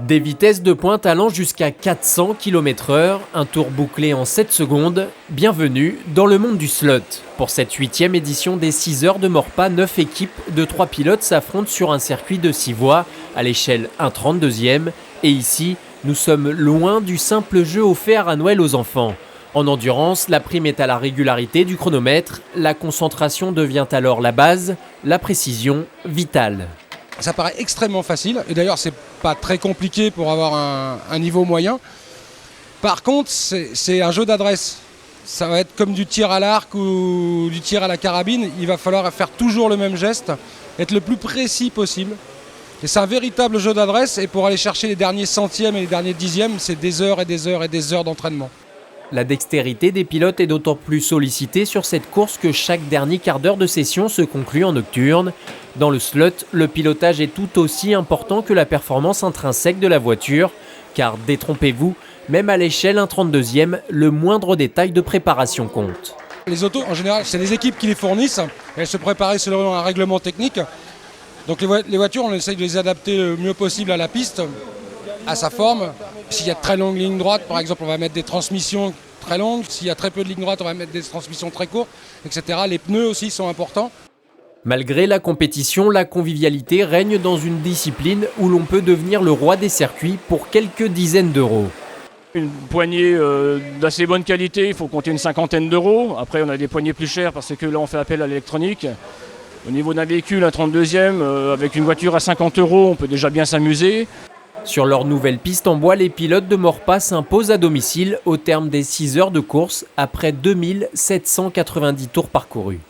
Des vitesses de pointe allant jusqu'à 400 km/h, un tour bouclé en 7 secondes. Bienvenue dans le monde du slot. Pour cette 8e édition des 6 heures de Maurepas, 9 équipes de 3 pilotes s'affrontent sur un circuit de 6 voies à l'échelle 1/32e. Et ici, nous sommes loin du simple jeu offert à Noël aux enfants. En endurance, la prime est à la régularité du chronomètre. La concentration devient alors la base, la précision vitale. Ça paraît extrêmement facile, et d'ailleurs c'est pas très compliqué pour avoir un niveau moyen. Par contre, c'est un jeu d'adresse. Ça va être comme du tir à l'arc ou du tir à la carabine. Il va falloir faire toujours le même geste, être le plus précis possible. Et c'est un véritable jeu d'adresse, et pour aller chercher les derniers centièmes et les derniers dixièmes, c'est des heures et des heures et des heures d'entraînement. La dextérité des pilotes est d'autant plus sollicitée sur cette course que chaque dernier quart d'heure de session se conclut en nocturne. Dans le slot, le pilotage est tout aussi important que la performance intrinsèque de la voiture, car détrompez-vous, même à l'échelle 1/32e, le moindre détail de préparation compte. Les autos, en général, c'est les équipes qui les fournissent. Elles se préparent selon un règlement technique. Donc les voitures, on essaye de les adapter le mieux possible à la piste, à sa forme. S'il y a de très longues lignes droites, par exemple, on va mettre des transmissions très longues. S'il y a très peu de lignes droites, on va mettre des transmissions très courtes, etc. Les pneus aussi sont importants. Malgré la compétition, la convivialité règne dans une discipline où l'on peut devenir le roi des circuits pour quelques dizaines d'euros. Une poignée d'assez bonne qualité, il faut compter une cinquantaine d'euros. Après, on a des poignées plus chères parce que là, on fait appel à l'électronique. Au niveau d'un véhicule, un 32e, avec une voiture à 50 euros, on peut déjà bien s'amuser. Sur leur nouvelle piste en bois, les pilotes de Maurepas s'imposent à domicile au terme des 6 heures de course après 2790 tours parcourus.